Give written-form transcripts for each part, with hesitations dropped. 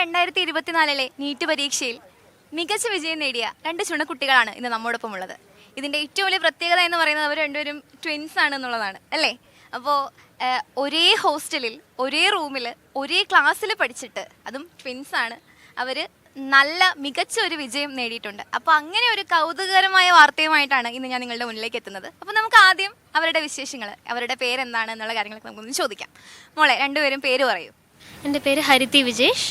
2024 NEET പരീക്ഷയിൽ മികച്ച വിജയം നേടിയ 2 ചുണക്കുട്ടികളാണ് ഇന്ന് നമ്മോടൊപ്പം ഉള്ളത്. ഇതിൻ്റെ ഏറ്റവും വലിയ പ്രത്യേകത എന്ന് പറയുന്നത് അവർ രണ്ടുപേരും ട്വിൻസ് ആണ് എന്നുള്ളതാണ് അല്ലേ. അപ്പോൾ ഒരേ ഹോസ്റ്റലിൽ ഒരേ റൂമിൽ ഒരേ ക്ലാസ്സിൽ പഠിച്ചിട്ട് അതും ട്വിൻസ് ആണ് അവർ നല്ല മികച്ച ഒരു വിജയം നേടിയിട്ടുണ്ട്. അപ്പോൾ അങ്ങനെ ഒരു കൗതുകകരമായ വാർത്തയുമായിട്ടാണ് ഇന്ന് ഞാൻ നിങ്ങളുടെ മുന്നിലേക്ക് എത്തുന്നത്. അപ്പോൾ നമുക്ക് ആദ്യം അവരുടെ വിശേഷങ്ങൾ, അവരുടെ പേരെന്താണ് എന്നുള്ള കാര്യങ്ങളൊക്കെ നമുക്കൊന്ന് ചോദിക്കാം. മോളെ, രണ്ടുപേരും പേര് പറയൂ. എൻ്റെ പേര് ഹരിതി വിജേഷ്.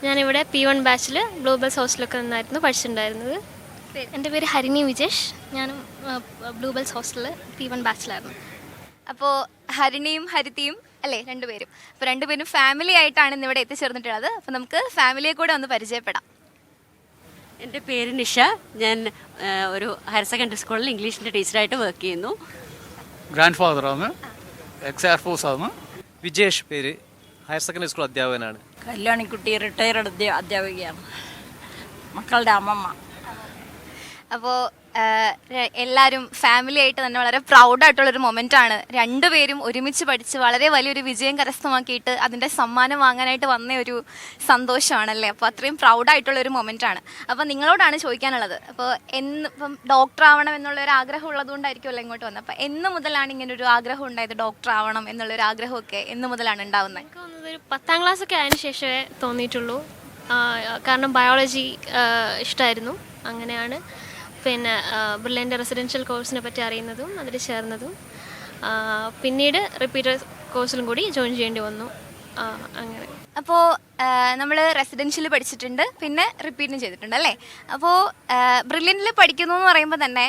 ഞാനിവിടെ P1 ബാച്ചിൽ ബ്ലൂബെൽസ് ഹോസ്റ്റലൊക്കെ നിന്നായിരുന്നു പഠിച്ചിട്ടുണ്ടായിരുന്നത്. എൻ്റെ പേര് ഹരിണി വിജേഷ്. ഞാനും ബ്ലൂബെൽസ് ഹോസ്റ്റലിൽ P1 ബാച്ചിലായിരുന്നു. അപ്പോൾ ഹരിണിയും ഹരിതിയും അല്ലേ രണ്ടുപേരും. അപ്പോൾ രണ്ടുപേരും ഫാമിലി ആയിട്ടാണ് ഇന്നിവിടെ എത്തിച്ചേർന്നിട്ടുള്ളത്. അപ്പോൾ നമുക്ക് ഫാമിലിയെ കൂടെ ഒന്ന് പരിചയപ്പെടാം. എൻ്റെ പേര് നിഷ. ഞാൻ ഒരു ഹയർ സെക്കൻഡറി സ്കൂളിൽ ഇംഗ്ലീഷിൻ്റെ ടീച്ചറായിട്ട് വർക്ക് ചെയ്യുന്നു. ഗ്രാൻഡ് ഫാദറാണ്, എക്സ് എയർഫോഴ്സ് ആണ്. വിജേഷ് പേര്, ഹയർ സെക്കൻഡറി സ്കൂൾ അധ്യാപകനാണ്. കല്യാണിക്കുട്ടി റിട്ടയർഡ് അധ്യാപികയാണ്, മക്കളുടെ അമ്മമ്മ. അപ്പോൾ എല്ലാവരും ഫാമിലി ആയിട്ട് തന്നെ വളരെ പ്രൗഡായിട്ടുള്ളൊരു മൊമെൻ്റാണ്. രണ്ടുപേരും ഒരുമിച്ച് പഠിച്ച് വളരെ വലിയൊരു വിജയം കരസ്ഥമാക്കിയിട്ട് അതിൻ്റെ സമ്മാനം വാങ്ങാനായിട്ട് വന്ന ഒരു സന്തോഷമാണല്ലേ. അപ്പോൾ അത്രയും പ്രൗഡായിട്ടുള്ളൊരു മൊമെൻ്റാണ്. അപ്പോൾ നിങ്ങളോടാണ് ചോദിക്കാനുള്ളത്. അപ്പോൾ ഇപ്പം ഡോക്ടർ ആവണം എന്നുള്ളൊരു ആഗ്രഹം ഉള്ളതുകൊണ്ടായിരിക്കുമല്ലോ ഇങ്ങോട്ട് വന്നത്. അപ്പോൾ എന്ന് മുതലാണ് ഇങ്ങനെ ഒരു ആഗ്രഹം ഉണ്ടായത്? ഡോക്ടർ ആവണം എന്നുള്ളൊരു ആഗ്രഹമൊക്കെ എന്ന് മുതലാണ് ഉണ്ടാവുന്നത്? എനിക്ക് തോന്നുന്നത് ഒരു 10ാം ക്ലാസ്സൊക്കെ അതിന് ശേഷമേ തോന്നിയിട്ടുള്ളൂ. കാരണം ബയോളജി ഇഷ്ടമായിരുന്നു. അങ്ങനെയാണ് പിന്നെ ബ്രില്യൻ്റ് റെസിഡൻഷ്യൽ കോഴ്സിനെ പറ്റി അറിയുന്നതും അതിൽ ചേർന്നതും. പിന്നീട് റിപ്പീറ്റർ കോഴ്സിലും കൂടി ജോയിൻ ചെയ്യേണ്ടി വന്നു. അങ്ങനെ അപ്പോൾ നമ്മൾ റെസിഡൻഷ്യൽ പഠിച്ചിട്ടുണ്ട്, പിന്നെ റിപ്പീറ്റും ചെയ്തിട്ടുണ്ട് അല്ലേ. അപ്പോൾ ബ്രില്യൻറ്റിൽ പഠിക്കുന്നു എന്ന് പറയുമ്പോൾ തന്നെ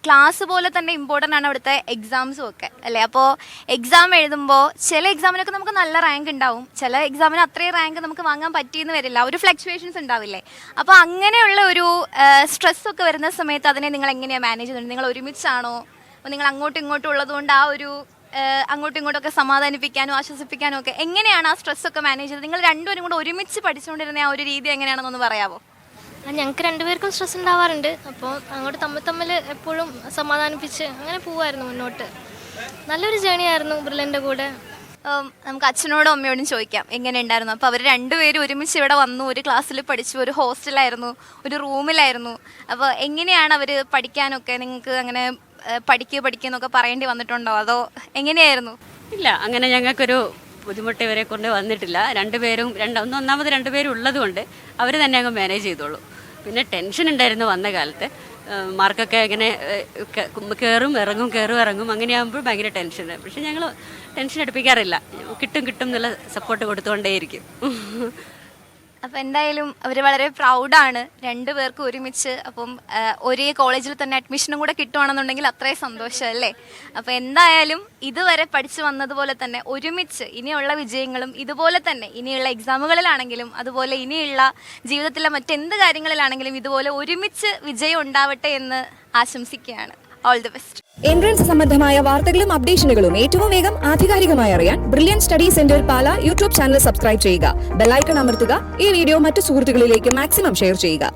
ക്ലാസ് പോലെ തന്നെ ഇമ്പോർട്ടൻ്റ് ആണ് അവിടുത്തെ എക്സാംസും ഒക്കെ അല്ലേ. അപ്പോൾ എക്സാം എഴുതുമ്പോൾ ചില എക്സാമിനൊക്കെ നമുക്ക് നല്ല റാങ്ക് ഉണ്ടാവും, ചില എക്സാമിന് അത്രയും റാങ്ക് നമുക്ക് വാങ്ങാൻ പറ്റിയെന്ന് വരില്ല, ഒരു ഫ്ലക്ച്വേഷൻസ് ഉണ്ടാവില്ലേ. അപ്പോൾ അങ്ങനെയുള്ള ഒരു സ്ട്രെസ്സൊക്കെ വരുന്ന സമയത്ത് അതിനെ നിങ്ങൾ എങ്ങനെയാണ് മാനേജ് ചെയ്യുന്നത്? നിങ്ങൾ ഒരുമിച്ചാണോ? അപ്പോൾ നിങ്ങൾ അങ്ങോട്ടും ഇങ്ങോട്ടും ഉള്ളതുകൊണ്ട് ആ ഒരു അങ്ങോട്ടും ഇങ്ങോട്ടൊക്കെ സമാധാനിപ്പിക്കാനും ആശ്വസിപ്പിക്കാനും ഒക്കെ എങ്ങനെയാണ് ആ സ്ട്രെസ്സൊക്കെ മാനേജ് ചെയ്തത്? നിങ്ങൾ രണ്ടുപേരും കൂടെ ഒരുമിച്ച് പഠിച്ചുകൊണ്ടിരുന്ന ആ ഒരു രീതി എങ്ങനെയാണെന്നൊന്ന് പറയാമോ? ഞങ്ങൾക്ക് രണ്ടുപേർക്കും സ്ട്രെസ് ഉണ്ടാവാറുണ്ട്. അപ്പോൾ അങ്ങോട്ട് തമ്മിൽ എപ്പോഴും സമാധാനിപ്പിച്ച് അങ്ങനെ പോവായിരുന്നു മുന്നോട്ട്. നല്ലൊരു ജേണി ആയിരുന്നു ബ്രില്യൻ്റെ കൂടെ. നമുക്ക് അച്ഛനോടും അമ്മയോടും ചോദിക്കാം എങ്ങനെ ഉണ്ടായിരുന്നു. അപ്പോൾ അവർ രണ്ടുപേരും ഒരുമിച്ച് ഇവിടെ വന്നു, ഒരു ക്ലാസ്സിൽ പഠിച്ചു, ഒരു ഹോസ്റ്റലായിരുന്നു, ഒരു റൂമിലായിരുന്നു. അപ്പോൾ എങ്ങനെയാണ് അവർ പഠിക്കാനൊക്കെ? നിങ്ങൾക്ക് അങ്ങനെ പഠിക്കുന്നൊക്കെ പറയേണ്ടി വന്നിട്ടുണ്ടോ, അതോ എങ്ങനെയായിരുന്നു? ഇല്ല, അങ്ങനെ ഞങ്ങൾക്കൊരു ബുദ്ധിമുട്ട് ഇവരെ കൊണ്ട് വന്നിട്ടില്ല. ഒന്നാമത് രണ്ടുപേരും ഉള്ളതുകൊണ്ട് അവർ തന്നെ അങ്ങ് മാനേജ് ചെയ്തോളൂ. പിന്നെ ടെൻഷൻ ഉണ്ടായിരുന്നു വന്ന കാലത്ത്. മാർക്കൊക്കെ ഇങ്ങനെ കയറും ഇറങ്ങും അങ്ങനെയാകുമ്പോൾ ഭയങ്കര ടെൻഷൻ. പക്ഷെ ഞങ്ങൾ ടെൻഷൻ എടുപ്പിക്കാറില്ല. കിട്ടും എന്നുള്ള സപ്പോർട്ട് കൊടുത്തുകൊണ്ടേയിരിക്കും. അപ്പം എന്തായാലും അവർ വളരെ പ്രൗഡാണ് രണ്ടുപേർക്കും ഒരുമിച്ച്. അപ്പം ഒരേ കോളേജിൽ തന്നെ അഡ്മിഷനും കൂടെ കിട്ടുവാണെന്നുണ്ടെങ്കിൽ അത്രയും സന്തോഷം അല്ലേ. അപ്പോൾ എന്തായാലും ഇതുവരെ പഠിച്ചു വന്നതുപോലെ തന്നെ ഒരുമിച്ച് ഇനിയുള്ള വിജയങ്ങളും ഇതുപോലെ തന്നെ ഇനിയുള്ള എക്സാമുകളിലാണെങ്കിലും അതുപോലെ ഇനിയുള്ള ജീവിതത്തിലെ മറ്റെന്ത് കാര്യങ്ങളിലാണെങ്കിലും ഇതുപോലെ ഒരുമിച്ച് വിജയം ഉണ്ടാവട്ടെ എന്ന് ആശംസിക്കുകയാണ്. All the best. എൻട്രൻസ് സംബന്ധമായ വാർത്തകളും അപ്ഡേഷനുകളും ഏറ്റവും വേഗം ആധികാരികമായി അറിയാൻ ബ്രില്യൻറ്റ് സ്റ്റഡി സെന്റർ പാല യൂട്യൂബ് ചാനൽ സബ്സ്ക്രൈബ് ചെയ്യുക. ബെൽ ഐക്കൺ അമർത്തുക. ഈ വീഡിയോ മറ്റു സുഹൃത്തുക്കളിലേക്ക് മാക്സിമം ഷെയർ ചെയ്യുക.